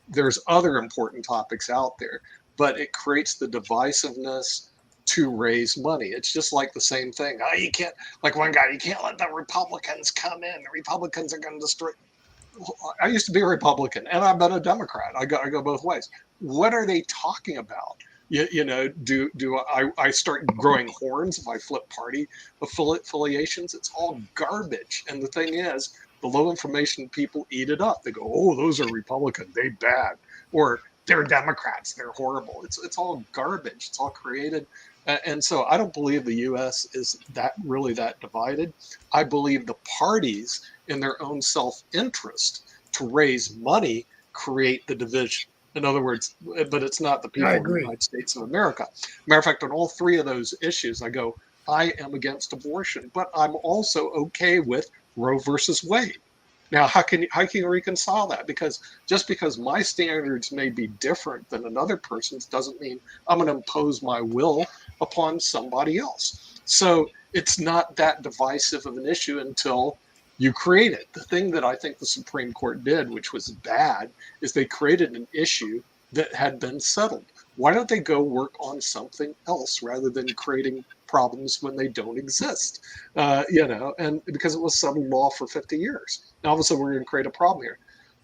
There's other important topics out there, but it creates the divisiveness to raise money. It's just like the same thing. Oh, you can't, like one guy, you can't let the Republicans come in. The Republicans are going to destroy. I used to be a Republican, and I've been a Democrat. I go both ways. What are they talking about? Do I start growing horns if I flip party affiliations? It's all garbage. And the thing is, the low information people eat it up. They go, oh, those are Republicans, they bad. Or they're Democrats, they're horrible. It's all garbage. It's all created. And so I don't believe the U.S. is that divided. I believe the parties in their own self-interest to raise money create the division. In other words, but it's not the I people of the agree. United States of America. Matter of fact, on all three of those issues, I go, I am against abortion, but I'm also okay with Roe versus Wade. Now, how can you reconcile that? Because just because my standards may be different than another person's doesn't mean I'm going to impose my will upon somebody else. So it's not that divisive of an issue until you create it. The thing that I think the Supreme Court did, which was bad, is they created an issue that had been settled. Why don't they go work on something else rather than creating problems when they don't exist? And because it was settled law for 50 years. Now, all of a sudden, we're going to create a problem here.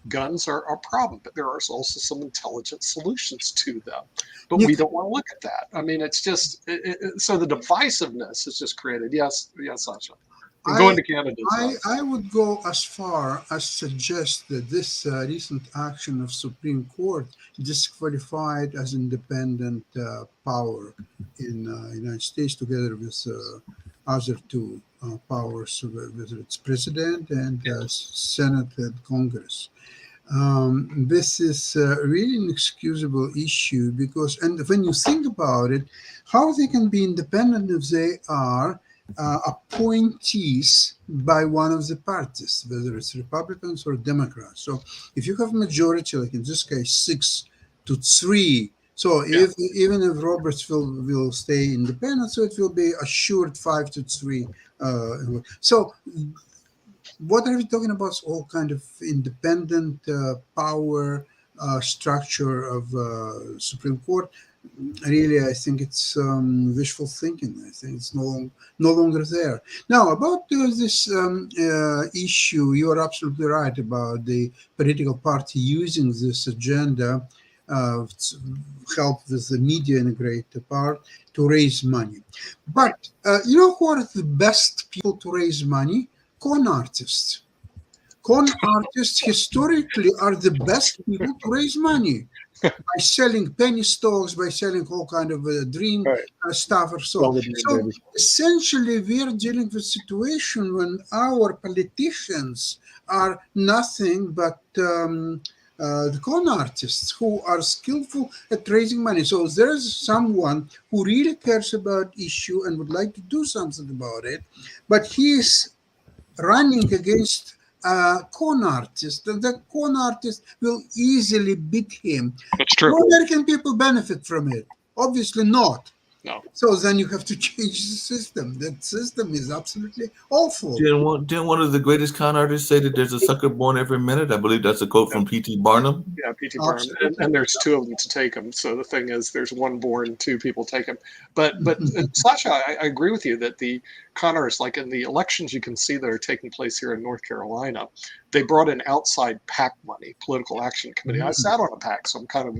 Guns are a problem, but there are also some intelligent solutions to them. But Nick, we don't want to look at that. I mean, it's just so the divisiveness is just created. Yes, Sasha. And going I to Canada. I would go as far as suggest that this recent action of Supreme Court disqualified as independent power in United States, together with other two powers, whether it's president and Senate and Congress. This is really an inexcusable issue because, and when you think about it, how they can be independent if they are appointees by one of the parties, whether it's Republicans or Democrats. So if you have majority, like in this case, 6-3, so if even if Roberts will stay independent, so it will be assured 5-3. So what are we talking about? All kind of independent power structure of Supreme Court. Really, I think it's wishful thinking. I think it's no longer there. Now, about this issue, you are absolutely right about the political party using this agenda to help with the media in a great part to raise money. But you know who are the best people to raise money? Con artists. Con artists historically are the best people to raise money by selling penny stocks, by selling all kind of dream stuff or so. So essentially, we are dealing with a situation when our politicians are nothing but the con artists who are skillful at raising money. So there's someone who really cares about issue and would like to do something about it, but he is running against a con artist, and the con artist will easily beat him. That's true. Do American people benefit from it? Obviously not. No. So then you have to change the system. That system is absolutely awful. Didn't one of the greatest con artists say that there's a sucker born every minute? I believe that's a quote from P.T. Barnum. Yeah, P.T. Barnum, and there's two of them to take him. So the thing is, there's one born, two people take him. But Sasha, I agree with you that the con artists, like in the elections, you can see that are taking place here in North Carolina, they brought in outside PAC money, Political Action Committee. I sat on a PAC, so I'm kind of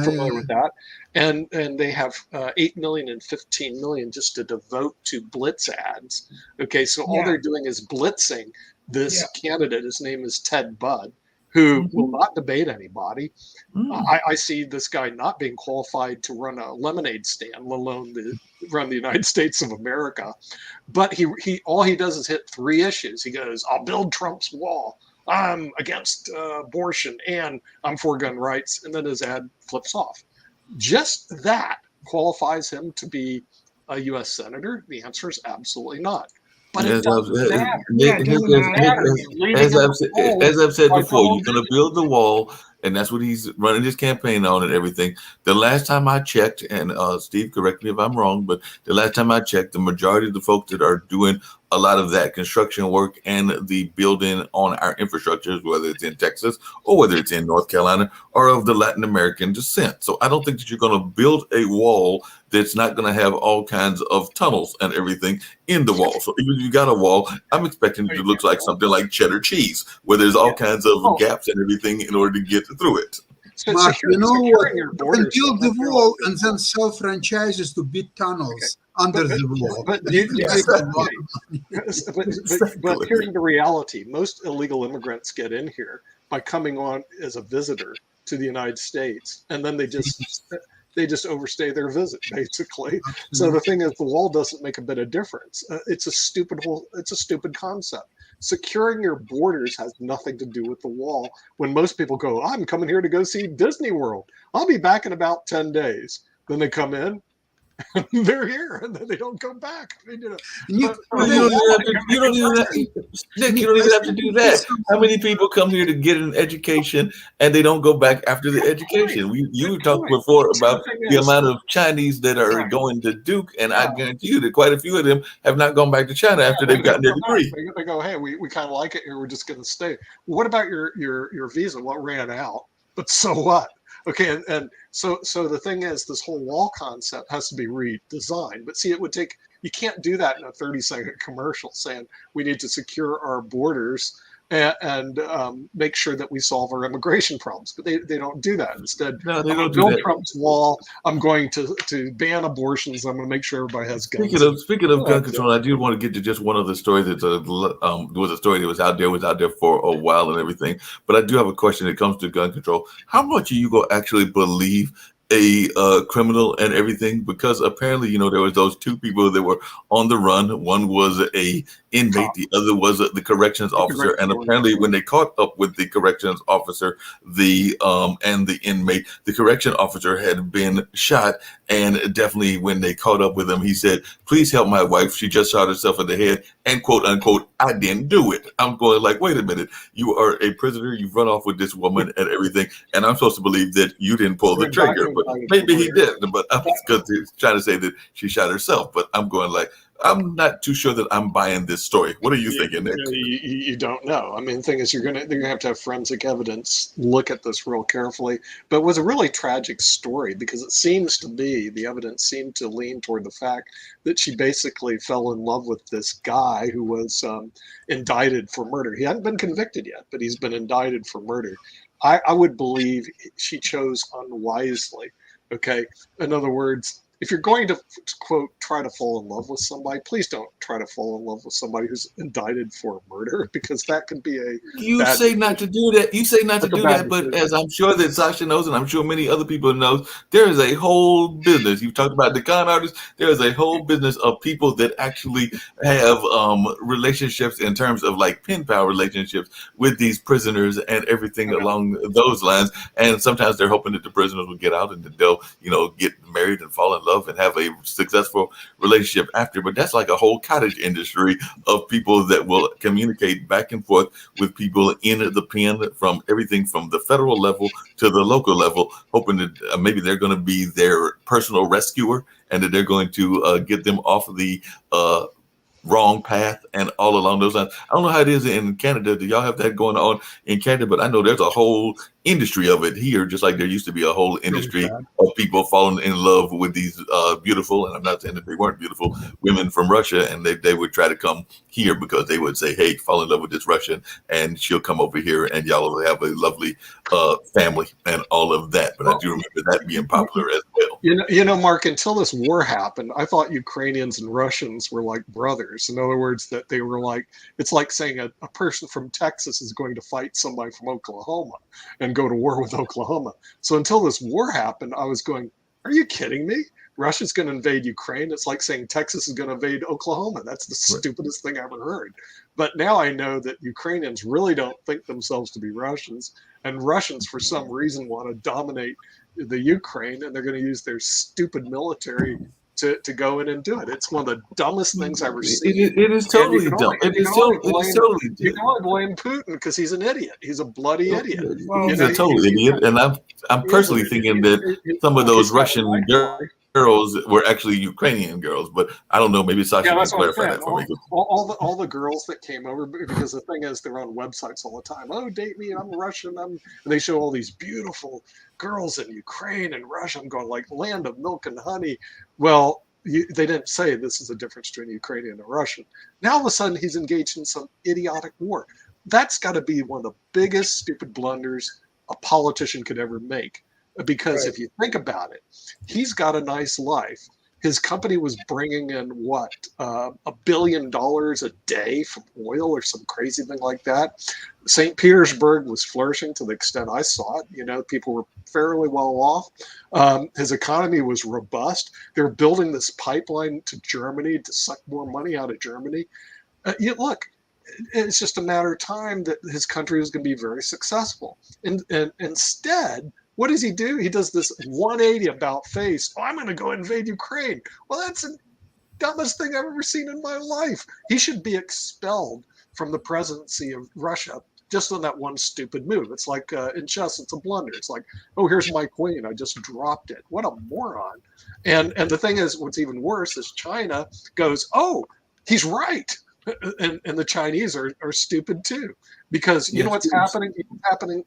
familiar with that. And they have 8 million and 15 million just to devote to blitz ads. Okay, so all they're doing is blitzing this candidate. His name is Ted Budd, who will not debate anybody. I see this guy not being qualified to run a lemonade stand, let alone run the United States of America. But he all he does is hit three issues. He goes, "I'll build Trump's wall. I'm against abortion, and I'm for gun rights," and then his ad flips off. Just that qualifies him to be a U.S. senator? The answer is absolutely not. But it doesn't matter. As I've said before, you're going to build the wall, and that's what he's running his campaign on and everything. The last time I checked, and Steve, correct me if I'm wrong, but the last time I checked, the majority of the folks that are doing a lot of that construction work and the building on our infrastructures, whether it's in Texas or whether it's in North Carolina, are of the Latin American descent. So I don't think that you're going to build a wall that's not going to have all kinds of tunnels and everything in the wall. So even if you got a wall, I'm expecting it to look like something like cheddar cheese, where there's all kinds of gaps and everything in order to get through it. Mark, you know what? You can build the wall and then sell franchises to big tunnels under the wall. But here's the reality. Most illegal immigrants get in here by coming on as a visitor to the United States, and then they just overstay their visit, basically. So the thing is, the wall doesn't make a bit of difference. It's a stupid concept. securing your borders has nothing to do with the wall. When most people go, I'm coming here to go see Disney World. I'll be back in about 10 days. Then they come in, they're here, and then they don't come back. I mean, Nick, You don't even have to, Nick, you don't even have to do that. How many people come here to get an education and they don't go back after the education? You talked before about the amount of Chinese that are going to Duke, and I guarantee you that quite a few of them have not gone back to China after they've gotten their degree. They go, hey, we kind of like it here. We're just going to stay. What about your visa? What ran out? But so what? Okay, and so the thing is, this whole wall concept has to be redesigned. But see, it would take, you can't do that in a 30-second commercial saying we need to secure our borders and make sure that we solve our immigration problems. But they don't do that. Instead, No, they I'm don't going to build do that. Trump's wall. I'm going to ban abortions. I'm going to make sure everybody has guns. Speaking of gun control, I do want to get to just one other story that was a story that was out there for a while and everything. But I do have a question that comes to gun control. How much are you going to actually believe a criminal and everything? Because apparently, there was those two people that were on the run. One was a inmate, the other was the corrections officer. And apparently, when they caught up with the corrections officer, and the inmate, the correction officer had been shot. And definitely, when they caught up with him, he said, "Please help my wife. She just shot herself in the head." And quote unquote, "I didn't do it." I'm going like, wait a minute. You are a prisoner. You've run off with this woman and everything. And I'm supposed to believe that you didn't pull the trigger. But maybe he did. But I'm because he's trying to say that she shot herself. But I'm going like, I'm not too sure that I'm buying this story. What are you thinking, Nick? You don't know. I mean, the thing is, they're gonna have to have forensic evidence look at this real carefully. But it was a really tragic story because it seems to be, the evidence seemed to lean toward the fact that she basically fell in love with this guy who was indicted for murder. He hadn't been convicted yet, but he's been indicted for murder. I would believe she chose unwisely. Okay, in other words, if you're going to quote try to fall in love with somebody, please don't try to fall in love with somebody who's indicted for murder, because that could be a You say not to do that. You say not to do that, but as I'm sure that Sasha knows, and I'm sure many other people know, there is a whole business. You talked about the con artists. There is a whole business of people that actually have relationships in terms of like pen pal relationships with these prisoners and everything along those lines. And sometimes they're hoping that the prisoners will get out and that they'll, get married and fall in love and have a successful relationship after. But that's like a whole cottage industry of people that will communicate back and forth with people in the pen, from everything from the federal level to the local level, hoping that maybe they're going to be their personal rescuer and that they're going to get them off of the wrong path and all along those lines. I don't know how it is in Canada. Do y'all have that going on in Canada? But I know there's a whole industry of it here, just like there used to be a whole industry of people falling in love with these beautiful, and I'm not saying that they weren't beautiful, women from Russia, and they would try to come here because they would say, hey, fall in love with this Russian and she'll come over here and y'all will have a lovely family and all of that. But I do remember that being popular as well. Mark, until this war happened, I thought Ukrainians and Russians were like brothers. In other words, that they were like, it's like saying a person from Texas is going to fight somebody from Oklahoma and go to war with Oklahoma. So until this war happened, I was going, are you kidding me? Russia's going to invade Ukraine. It's like saying Texas is going to invade Oklahoma. That's the stupidest thing I ever heard. But now I know that Ukrainians really don't think themselves to be Russians, and Russians, for some reason, want to dominate the Ukraine, and they're going to use their stupid military to go in and do it. It's one of the dumbest things I've ever seen. It is totally dumb. It is totally dumb. You can only blame Putin because he's an idiot. He's a bloody idiot. He's a total idiot. And I'm personally thinking that some of those Russian girls were actually Ukrainian girls, but I don't know. Maybe Sasha can clarify that for me. All the girls that came over, because the thing is, they're on websites all the time. Oh, date me, I'm Russian. And they show all these beautiful girls in Ukraine and Russia. I'm going like land of milk and honey. Well, they didn't say this is a difference between Ukrainian and Russian. Now all of a sudden he's engaged in some idiotic war. That's got to be one of the biggest stupid blunders a politician could ever make. Because if you think about it, he's got a nice life. His company was bringing in $1 billion a day from oil or some crazy thing like that. St. Petersburg was flourishing to the extent I saw it. People were fairly well off. His economy was robust. They're building this pipeline to Germany to suck more money out of Germany. Look, it's just a matter of time that his country was going to be very successful. And instead, what does he do? He does this 180 about face. Oh, I'm going to go invade Ukraine. Well, that's the dumbest thing I've ever seen in my life. He should be expelled from the presidency of Russia just on that one stupid move. It's like in chess, it's a blunder. It's like, oh, here's my queen. I just dropped it. What a moron. And the thing is, what's even worse is China goes, oh, he's right. And the Chinese are stupid too. Because you know what's happening?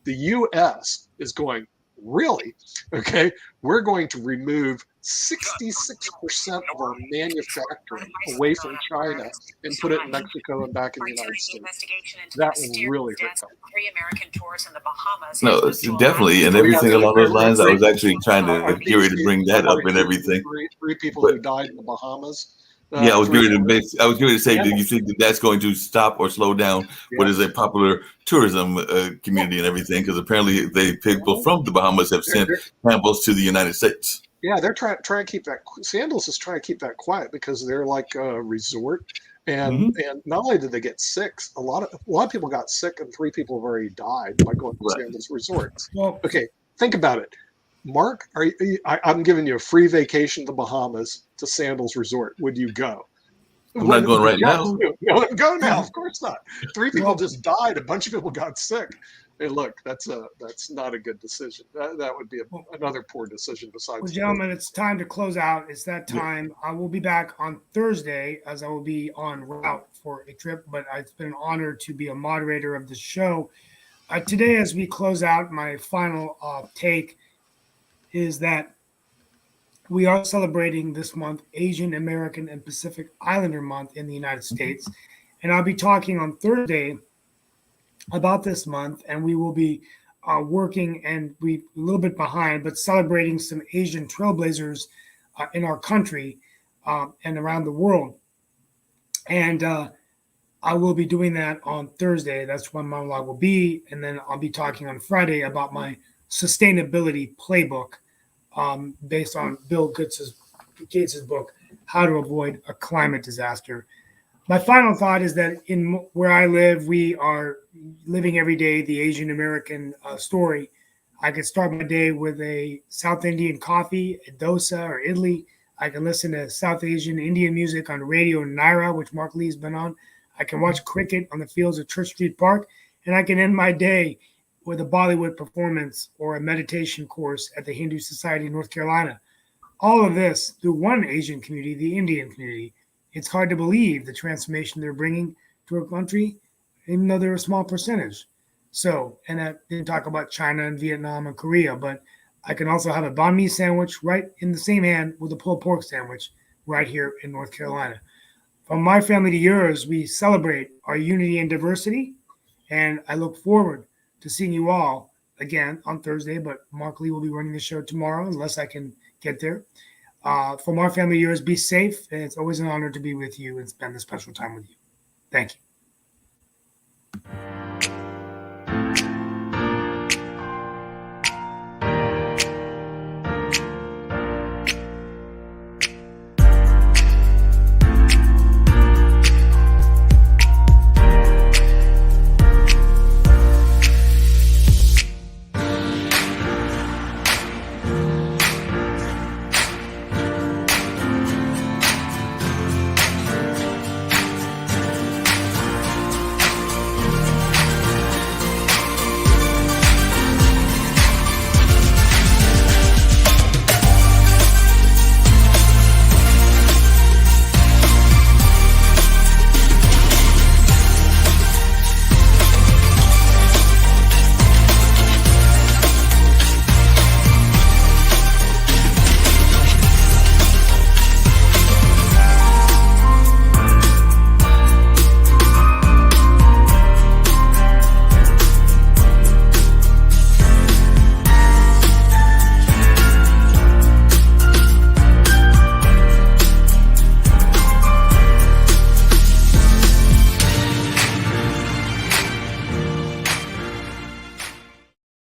The U.S. is going, really? Okay, we're going to remove 66% of our manufacturing away from China and put it in Mexico and back in the United States. That will really hurt them. No, it's definitely, and everything along those lines. I was actually trying to get ready to bring that up and everything. Three people who died in the Bahamas. Yeah, I was going to say, do you think that that's going to stop or slow down what is a popular tourism community and everything? Because apparently, people from the Bahamas have sent samples to the United States. Yeah, they're trying to keep that. Sandals is trying to keep that quiet because they're like a resort, and not only did they get sick, a lot of people got sick, and 3 people have already died by going to Sandals resorts. Well, okay, think about it. Mark, I'm giving you a free vacation to the Bahamas to Sandals Resort. Would you go? I'm not going right now. No, go now. Of course not. 3 people just died. A bunch of people got sick. Hey, look, that's not a good decision. That would be another poor decision besides. Well, gentlemen, it's time to close out. It's that time. I will be back on Thursday as I will be en route for a trip, but it's been an honor to be a moderator of the show. Today, as we close out, my final take is that we are celebrating this month Asian American and Pacific Islander Month in the United States. And I'll be talking on Thursday about this month, and we will be working, and we a little bit behind, but celebrating some Asian trailblazers in our country and around the world. And I will be doing that on Thursday. That's when my monologue will be. And then I'll be talking on Friday about my sustainability playbook based on Bill Gates' book, How to Avoid a Climate Disaster. My final thought is that in where I live, we are living every day the Asian American story. I could start my day with a South Indian coffee, a dosa or idli. I can listen to South Asian Indian music on radio Naira, which Mark Lee's been on. I can watch cricket on the fields of Church Street Park, and I can end my day with a Bollywood performance or a meditation course at the Hindu Society of North Carolina. All of this through one Asian community, the Indian community. It's hard to believe the transformation they're bringing to our country, even though they're a small percentage. So, and I didn't talk about China and Vietnam and Korea, but I can also have a banh mi sandwich right in the same hand with a pulled pork sandwich right here in North Carolina. From my family to yours, we celebrate our unity and diversity, and I look forward to seeing you all again on Thursday, but Mark Lee will be running the show tomorrow unless I can get there. From our family to yours, be safe, and it's always an honor to be with you and spend this special time with you. Thank you.